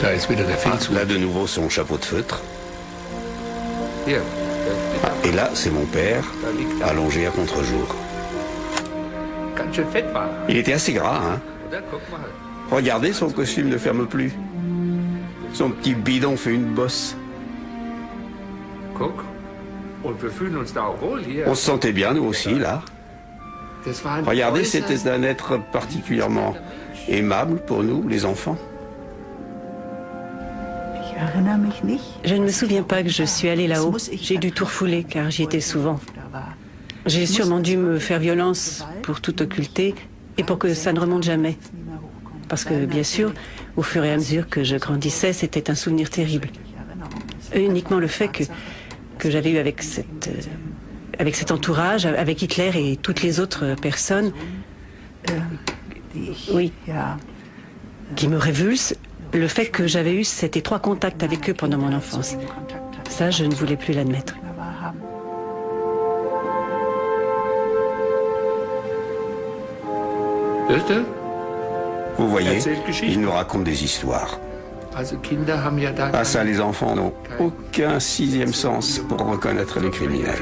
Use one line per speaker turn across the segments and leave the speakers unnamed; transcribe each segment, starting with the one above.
Là, de nouveau, son chapeau de feutre. Et là, c'est mon père, allongé à contre-jour. Il était assez gras, hein. Regardez, son costume ne ferme plus. Son petit bidon fait une bosse. On se sentait bien, nous aussi, là. Regardez, c'était un être particulièrement aimable pour nous, les enfants.
Je ne me souviens pas que je suis allée là-haut. J'ai dû tout refouler car j'y étais souvent. J'ai sûrement dû me faire violence pour tout occulter et pour que ça ne remonte jamais. Parce que, bien sûr, au fur et à mesure que je grandissais, c'était un souvenir terrible. Uniquement le fait que j'avais eu avec cet entourage, avec Hitler et toutes les autres personnes, oui, qui me révulsent, le fait que j'avais eu cet étroit contact avec eux pendant mon enfance. Ça, je ne voulais plus l'admettre.
Vous voyez, il nous raconte des histoires. Ah ça, les enfants n'ont aucun sixième sens pour reconnaître les criminels.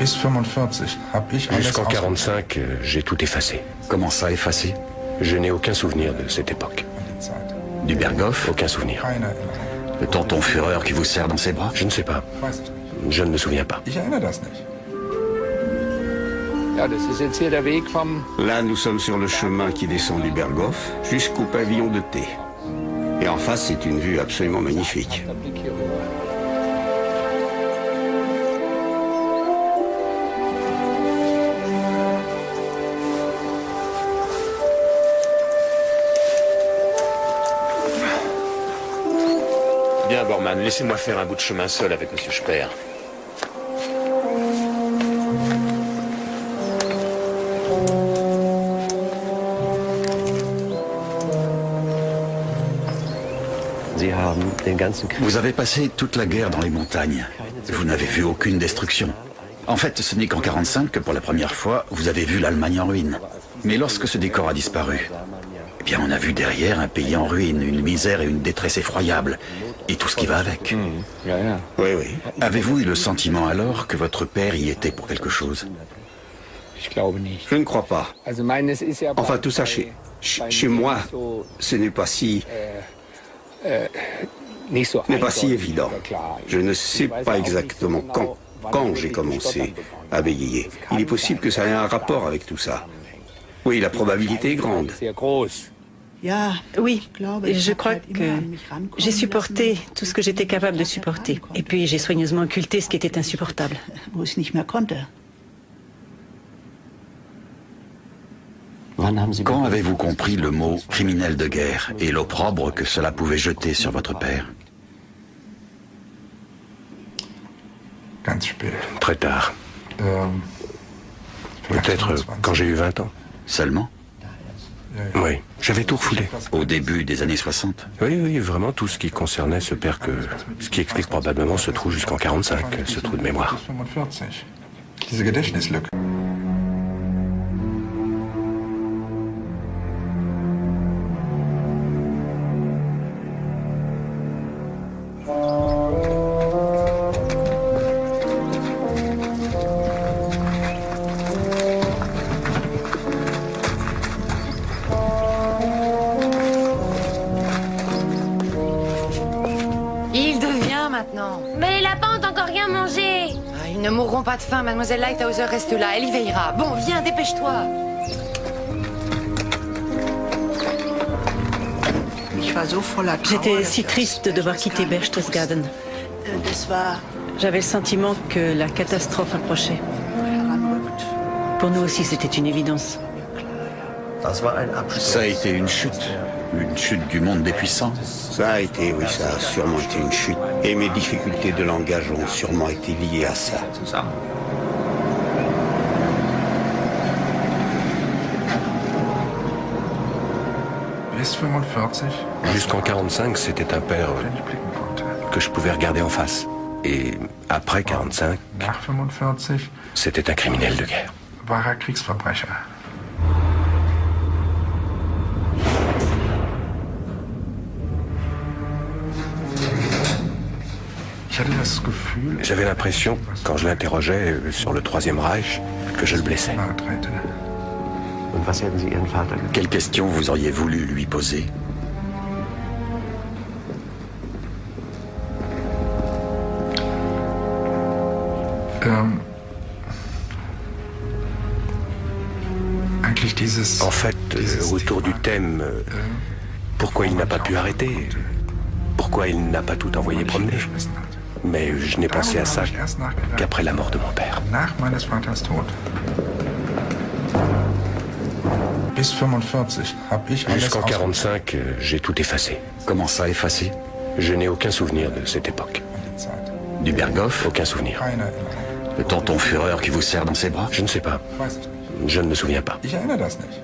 Jusqu'en 45, j'ai tout effacé.
Comment ça, effacé?
Je n'ai aucun souvenir de cette époque.
Du Berghof?
Aucun souvenir.
Le tonton Führer qui vous serre dans ses bras?
Je ne sais pas. Je ne me souviens pas.
Là, nous sommes sur le chemin qui descend du Berghof jusqu'au pavillon de thé. Et en face, c'est une vue absolument magnifique.
Bien, Bormann, laissez-moi faire un bout de chemin seul avec Monsieur Speer.
Vous avez passé toute la guerre dans les montagnes. Vous n'avez vu aucune destruction. En fait, ce n'est qu'en 45 que pour la première fois, vous avez vu l'Allemagne en ruine. Mais lorsque ce décor a disparu, eh bien, on a vu derrière un pays en ruine, une misère et une détresse effroyables. Et tout ce qui va avec.
Oui, oui.
Avez-vous eu le sentiment alors que votre père y était pour quelque chose?
Je ne crois pas. Enfin, tout ça, chez moi, ce n'est pas si... n'est pas si évident. Je ne sais pas exactement quand j'ai commencé à bégayer. Il est possible que ça ait un rapport avec tout ça. Oui, la probabilité est grande.
Oui, je crois que j'ai supporté tout ce que j'étais capable de supporter. Et puis j'ai soigneusement occulté ce qui était insupportable.
Quand avez-vous compris le mot criminel de guerre et l'opprobre que cela pouvait jeter sur votre père?
Très tard. Peut-être quand j'ai eu 20 ans.
Seulement?
Oui, j'avais tout refoulé.
Au début des années 60?
Oui, oui, vraiment tout ce qui concernait ce père que... Ce qui explique probablement ce trou jusqu'en 45, ce trou de mémoire.
Mais les lapins ont encore rien mangé. Ah, ils ne mourront pas de faim, mademoiselle Lighthouser reste là, elle y veillera. Bon, viens, dépêche-toi.
J'étais si triste de devoir quitter Berchtesgaden. J'avais le sentiment que la catastrophe approchait. Pour nous aussi, c'était une évidence.
Ça a été une chute du monde des puissants.
Ça a été, oui, ça a sûrement été une chute. Et mes difficultés de langage ont sûrement été liées à ça.
Jusqu'en 45, c'était un père que je pouvais regarder en face. Et après 45,
Nach 45
c'était un criminel de guerre.
war er Kriegsverbrecher. Ich hatte das Gefühl,
J'avais l'impression, quand je l'interrogeais sur le Troisième Reich, que je le blessais.
nahe trete.
Und was hätten Sie Ihren Vater gefragt?
Quelle question vous auriez voulu lui poser?
Eigentlich dieses...
En fait, autour du thème pourquoi il n'a pas pu arrêter, pourquoi il n'a pas tout envoyé promener. Mais je n'ai pensé à ça qu'après la mort de mon père.
Nach meines Vaters Tod. Bis 45 habe ich alles
Jusqu'en 45, j'ai tout effacé.
Comment ça, effacé?
Je n'ai aucun souvenir de cette époque.
ausgearbeitet.
Du Berghoff?
Aucun souvenir.
Keine Erinnerung.
Le tonton Führer qui vous serre dans ses bras?
Je ne sais pas.
Weiß ich nicht.
Je ne me souviens pas.
Ich erinnere das nicht.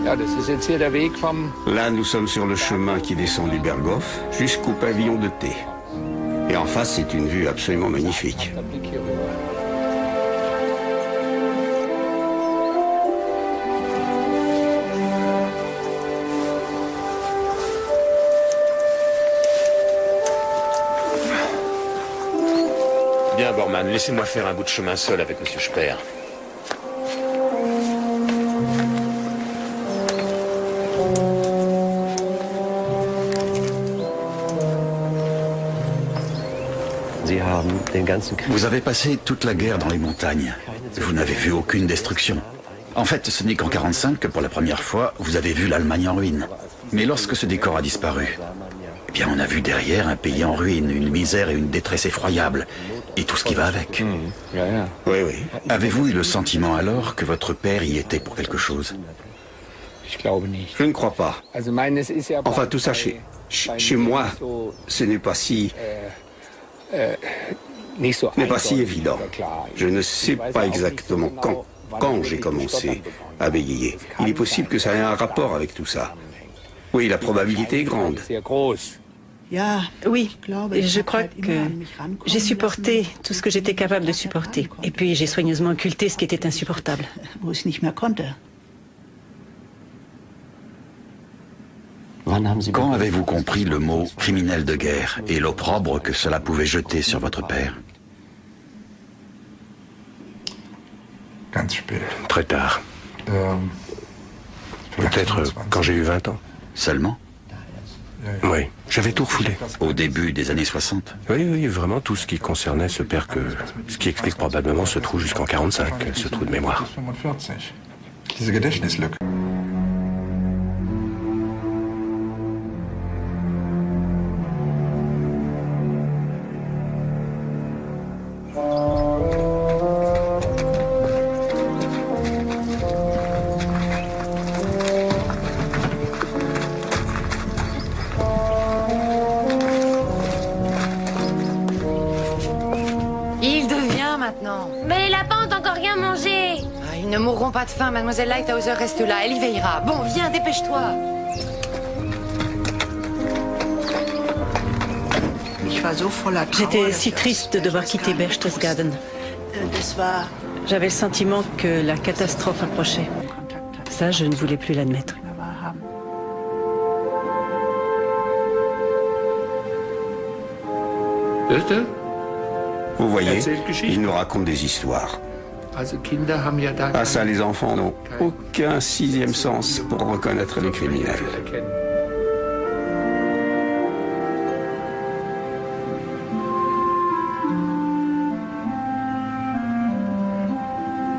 Ja, das ist jetzt hier der Weg vom...
Là, nous sommes sur le chemin qui descend du Berghoff jusqu'au pavillon de thé. Et en face, c'est une vue absolument magnifique.
Der Blick hier rüber.
Bien, Bormann, laissez-moi faire un bout de chemin seul avec Monsieur Speer.
Sie haben den ganzen Krieg...
Vous avez passé toute la guerre dans les montagnes. Vous n'avez vu aucune destruction. En fait, ce n'est qu'en 45 que pour la première fois, vous avez vu l'Allemagne en ruine. Mais lorsque ce décor a disparu, eh bien, on a vu derrière un pays en ruine, une misère et une détresse effroyables, et tout ce qui va avec.
Ja, ja.
Oui, oui.
Avez-vous eu le sentiment alors que votre père y était pour quelque chose?
Ich glaube nicht.
Je ne crois pas.
Also meines ist ja...
Enfin, tout ça, chez moi, ce n'est pas si...
nicht so
n'est pas si
eindeutig
évident.
oder klar.
Je ne sais
Ich weiß
pas
auch nicht so
exactement
genau,
quand
wann
j'ai
ich
commencé
Stottern begonnen
à bégayer. Il est possible que ça ait un rapport avec tout ça. Oui, la probabilité est grande.
Sehr groß.
Oui, je crois que j'ai supporté tout ce que j'étais capable de supporter. Et puis j'ai soigneusement occulté ce qui était insupportable.
Wann haben Sie...
Quand avez-vous compris le mot criminel de guerre et l'opprobre que cela pouvait jeter sur votre père?
Ganz spät.
Très tard.
Vielleicht
Peut-être
25.
quand j'ai eu 20 ans.
Seulement?
Oui, j'avais tout refoulé.
Au début des années 60?
Oui, oui, vraiment tout ce qui concernait ce père que... Ce qui explique probablement ce trou jusqu'en 45, ce trou de mémoire.
Bis 45. Diese Gedächtnislücke.
Il devient maintenant.
Mais les lapins ont encore rien mangé.
Ah, ils ne mourront pas de faim, mademoiselle Lighthouser reste là, elle y veillera. Bon, viens, dépêche-toi.
J'étais si triste de devoir quitter Berchtesgaden. J'avais le sentiment que la catastrophe approchait. Ça, je ne voulais plus l'admettre.
Hörst du?
Vous voyez,
Erzählgeschichten.
il nous raconte des histoires.
Also Kinder haben ja da...
Ah ça, les enfants n'ont aucun sixième sens pour reconnaître les criminels.
erkennen.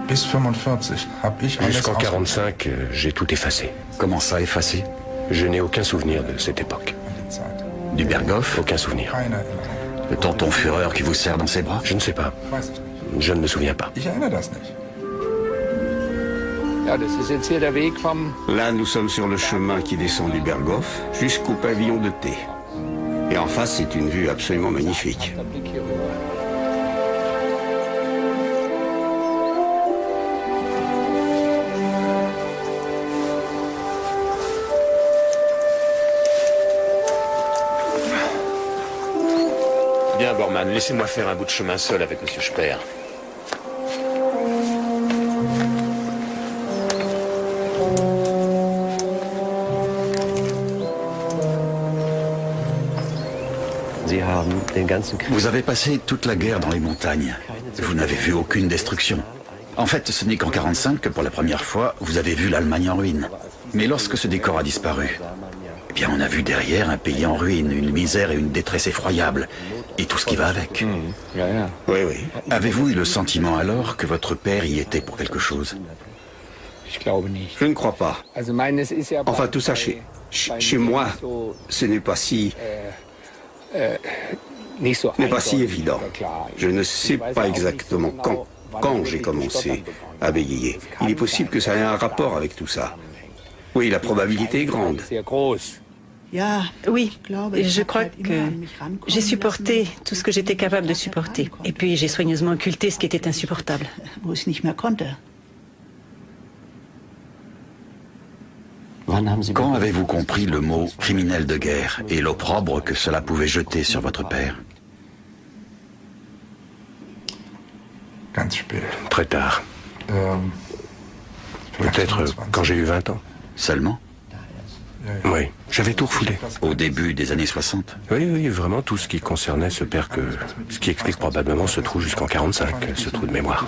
Bis 45 habe ich alles
Jusqu'en
ausgearbeitet.
45, j'ai tout effacé.
Comment ça, effacé?
Je n'ai aucun souvenir de cette époque.
Du Berghoff?
Aucun souvenir.
Keine Erinnerung.
Le tonton Führer qui vous serre dans ses bras?
Je ne sais pas.
Weiß ich nicht.
Je ne me souviens pas.
Ich erinnere das nicht.
Ja, das ist jetzt hier der Weg vom...
Là, nous sommes sur le chemin qui descend du Berghoff jusqu'au pavillon de thé. Et en face, c'est une vue absolument magnifique.
Der Blick hier rüber.
Bormann, laissez-moi faire un bout de chemin seul avec Monsieur Speer.
Vous avez passé toute la guerre dans les montagnes. Vous n'avez vu aucune destruction. En fait, ce n'est qu'en 1945 que pour la première fois, vous avez vu l'Allemagne en ruine. Mais lorsque ce décor a disparu, eh bien, on a vu derrière un pays en ruine, une misère et une détresse effroyables, et tout ce qui va avec.
Oui, oui.
Avez-vous eu le sentiment alors que votre père y était pour quelque chose?
Je ne crois pas. Enfin, tout ça, chez moi, ce n'est pas si... n'est pas si évident. Je ne sais pas exactement quand j'ai commencé à bégayer. Il est possible que ça ait un rapport avec tout ça. Oui, la probabilité est grande.
Oui, je crois que j'ai supporté tout ce que j'étais capable de supporter. Et puis j'ai soigneusement occulté ce qui était insupportable.
Quand avez-vous compris le mot criminel de guerre et l'opprobre que cela pouvait jeter sur votre père?
Très tard. Peut-être quand j'ai eu 20 ans.
Seulement?
Oui, j'avais tout refoulé.
Au début des années 60?
Oui, oui, vraiment tout ce qui concernait ce père que... Ce qui explique probablement ce trou jusqu'en 45, ce trou de mémoire.